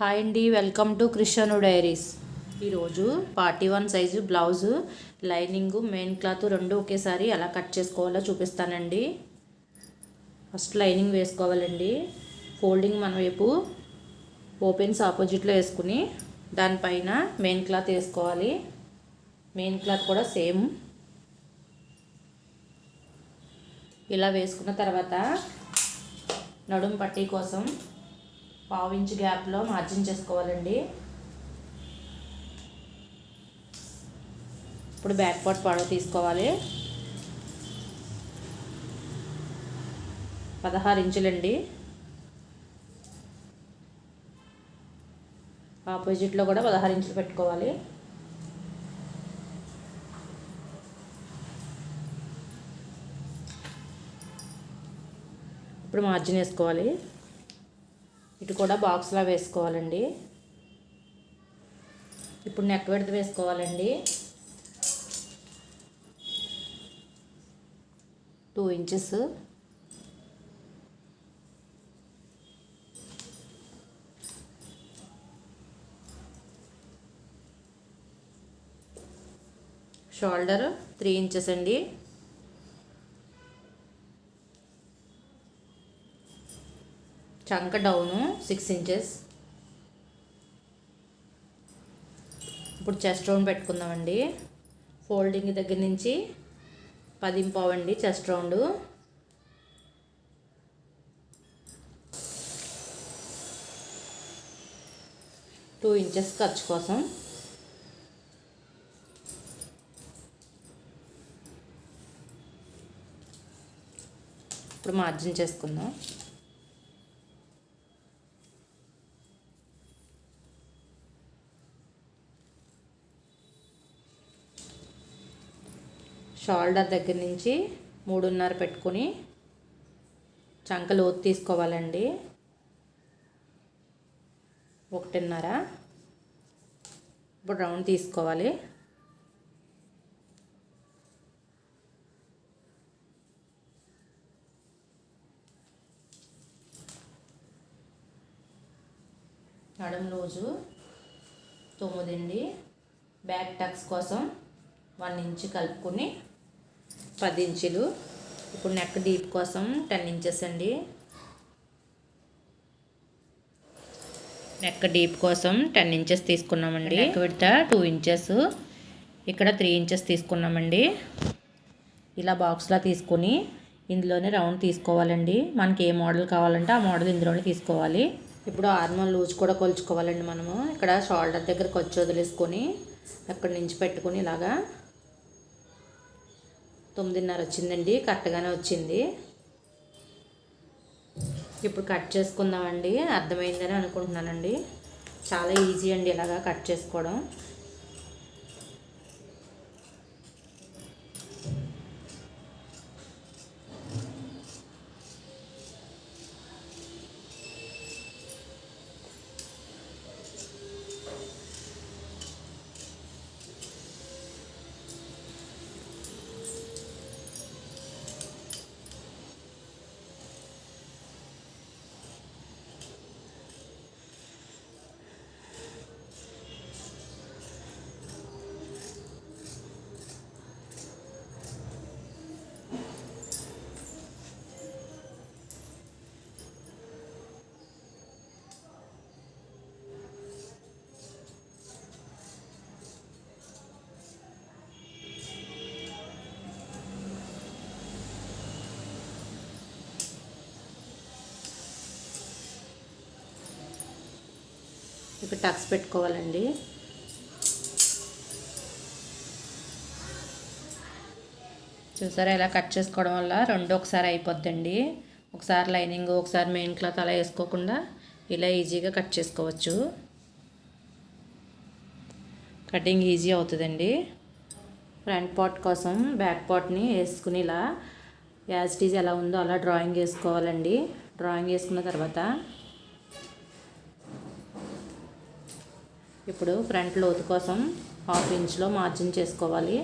Hi అండి, welcome to క్రిషను diaries. ఈరోజు party one size blouse lining main cloth రెండు ఒకేసారి ఎలా కట్ చేసుకోవాలో చూపిస్తానండి. ఫస్ట్ లైనింగ్ వేసుకోవాలండి. ఫోల్డింగ్ మన వైపు ఓపెన్స్ ఆపోజిట్లో వేసుకుని దానిపైన మెయిన్ క్లాత్ వేసుకోవాలి. మెయిన్ క్లాత్ కూడా సేమ్ ఇలా వేసుకున్న తర్వాత నడుం పట్టీ కోసం 1/2 ఇంచ్ గ్యాప్లో మార్జిన్ చేసుకోవాలండి. ఇప్పుడు బ్యాక్ పార్ట్ పొడవు తీసుకోవాలి. 16 ఇంచులండి. ఆపోజిట్లో కూడా 16 ఇంచులు పెట్టుకోవాలి. ఇప్పుడు మార్జిన్ వేసుకోవాలి. ఇటు కూడా బాక్స్లా వేసుకోవాలండి. ఇప్పుడు నెక్ విడ్త్ వేసుకోవాలండి. 2 ఇంచెస్. షోల్డర్ 3 ఇంచెస్ అండి. చంక డౌను 6 ఇంచెస్. ఇప్పుడు చెస్ట్ రౌండ్ పెట్టుకుందామండి. ఫోల్డింగ్ దగ్గర నుంచి 10.5 అండి చెస్ట్ రౌండ్. టూ ఇంచెస్ ఖర్చు కోసం. ఇప్పుడు మార్జిన్ చేసుకుందాం. షోల్డర్ దగ్గర నుంచి 3.5 పెట్టుకొని చంక లోతు తీసుకోవాలండి. 1.5. ఇప్పుడు రౌండ్ తీసుకోవాలి. నడుం రోజు 9 అండి. బ్యాక్ టక్స్ కోసం 1 ఇంచ్ కలుపుకొని 10 ఇంచులు. ఇప్పుడు నెక్ డీప్ కోసం 10 ఇంచెస్ అండి. నెక్ డీప్ కోసం 10 ఇంచెస్ తీసుకున్నామండి. Neck width 2 inches. ఇక్కడ 3 ఇంచెస్ తీసుకున్నామండి. ఇలా బాక్స్లా తీసుకొని ఇందులోనే రౌండ్ తీసుకోవాలండి. మనకి ఏ మోడల్ కావాలంటే ఆ మోడల్ ఇందులోనే తీసుకోవాలి. ఇప్పుడు ఆర్మోల్ లూజ్ కూడా కొలుచుకోవాలండి. మనము ఇక్కడ షోల్డర్ దగ్గర ఖర్చు వదిలేసుకొని అక్కడి నుంచి పెట్టుకొని ఇలాగా 9.5 వచ్చిందండి. కరెక్ట్గానే వచ్చింది. ఇప్పుడు కట్ చేసుకుందామండి. అర్థమైందని అనుకుంటున్నానండి. చాలా ఈజీ అండి ఇలాగా కట్ చేసుకోవడం. ఇప్పుడు టక్స్ పెట్టుకోవాలండి. చూసారా, ఇలా కట్ చేసుకోవడం వల్ల రెండు ఒకసారి అయిపోద్దండి. ఒకసారి లైనింగ్ ఒకసారి మెయిన్ క్లాత్ అలా వేసుకోకుండా ఇలా ఈజీగా కట్ చేసుకోవచ్చు. కటింగ్ ఈజీ అవుతుందండి. ఫ్రంట్ పార్ట్ కోసం బ్యాక్ పార్ట్ని వేసుకుని ఇలా యాజ్ ఇట్ ఈజ్ ఎలా ఉందో అలా డ్రాయింగ్ వేసుకోవాలండి. డ్రాయింగ్ వేసుకున్న తర్వాత ఇప్పుడు ఫ్రంట్ లోతు కోసం 1/2 ఇంచ్లో మార్జిన్ చేసుకోవాలి.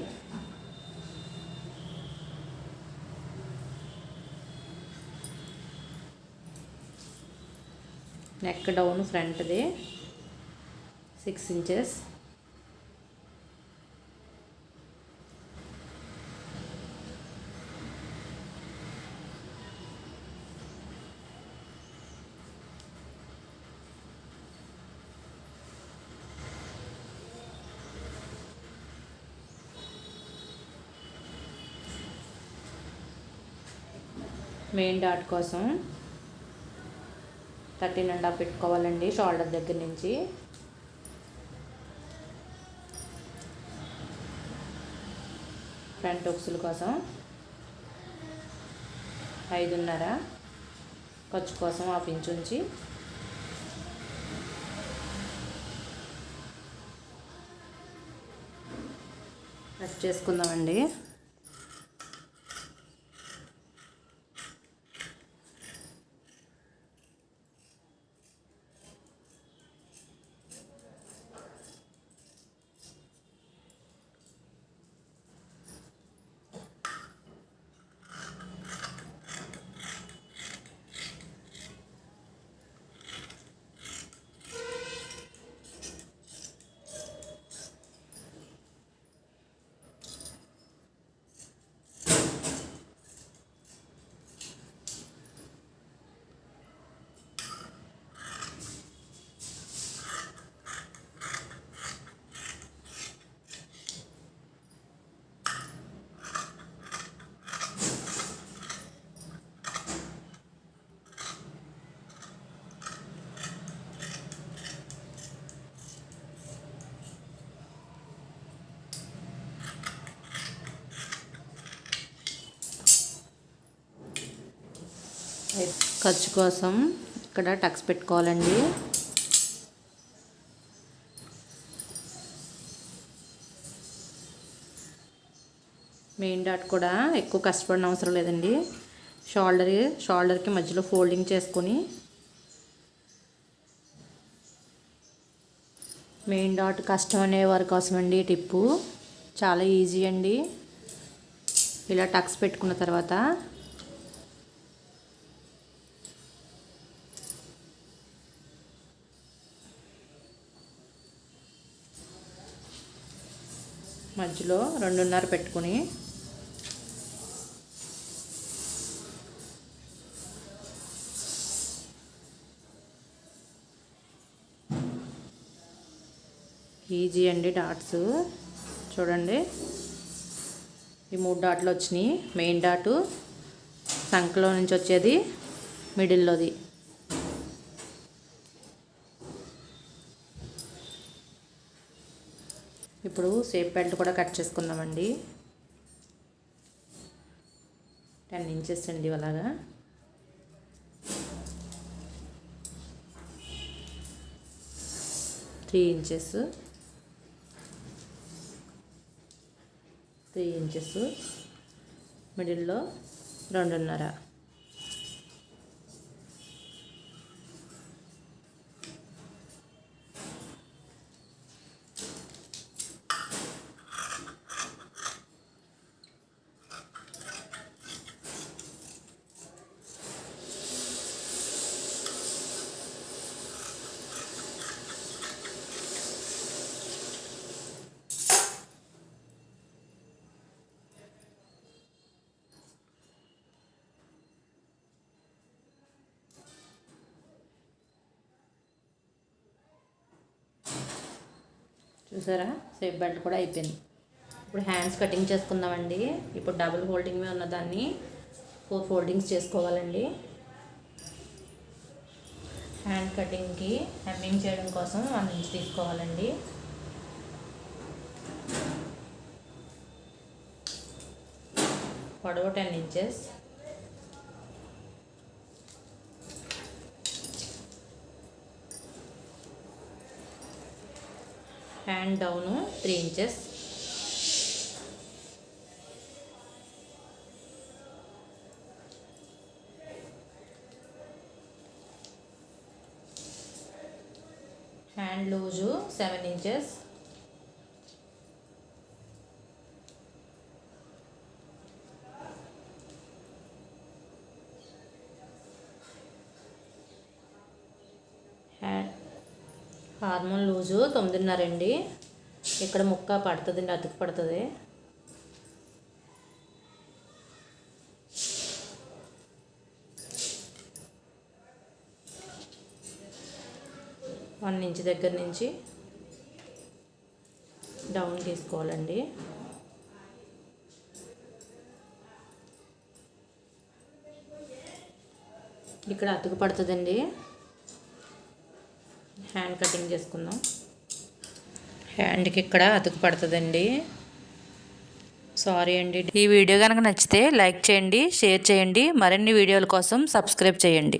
నెక్ డౌన్ ఫ్రంట్ది 6 inches. మెయిన్ డాట్ కోసం 13.5 పెట్టుకోవాలండి షోల్డర్ దగ్గర నుంచి. ఫ్రంట్ ఉక్సుల కోసం 5.5, ఖర్చు కోసం 1/2 ఇంచ్ ఉంచి కట్ చేసుకుందామండి. ఖర్చు కోసం ఇక్కడ టక్స్ పెట్టుకోవాలండి. మెయిన్ డాట్ కూడా ఎక్కువ కష్టపడిన అవసరం లేదండి. షోల్డర్కి మధ్యలో ఫోల్డింగ్ చేసుకొని మెయిన్ డాట్ కష్టం అనే వారి కోసం అండి టిప్పు. చాలా ఈజీ అండి. ఇలా టక్స్ పెట్టుకున్న తర్వాత మధ్యలో 2.5 పెట్టుకుని ఈజీ అండి డాట్స్. చూడండి, ఈ 3 డాట్లు వచ్చినాయి. మెయిన్ డాటు సంకలో నుంచి వచ్చేది, మిడిల్లోది. ఇప్పుడు షేప్ బెల్ట్ కూడా కట్ చేసుకుందామండి. 10 ఇంచెస్ అండి. అలాగా 3 ఇంచెస్, 3 ఇంచెస్, మిడిల్లో 2.5. చూసారా, షేప్ బెల్ట్ కూడా అయిపోయింది. ఇప్పుడు హ్యాండ్స్ కటింగ్ చేసుకుందామండి. ఇప్పుడు డబుల్ ఫోల్డింగ్ మీద ఉన్నదాన్ని 4 ఫోల్డింగ్స్ చేసుకోవాలండి. హ్యాండ్ కటింగ్కి హెమ్మింగ్ చేయడం కోసం 1 ఇంచ్ తీసుకోవాలండి. పొడవు 10 inches. Hand down 3 inches. Hand loose 7 inches. Hormone loose 9:30 అండి. ఇక్కడ ముక్క పడుతుందండి, అతుకు పడుతుంది. వన్ ఇంచ్ దగ్గర నుంచి డౌన్ తీసుకోవాలండి. ఇక్కడ అతుకు పడుతుందండి. హ్యాండ్ కటింగ్ చేసుకుందాం. హ్యాండ్కి ఇక్కడ అతుకు పడుతుందండి. సారీ అండి. ఈ వీడియో కనుక నచ్చితే లైక్ చేయండి, షేర్ చేయండి. మరిన్ని వీడియోల కోసం సబ్స్క్రైబ్ చేయండి.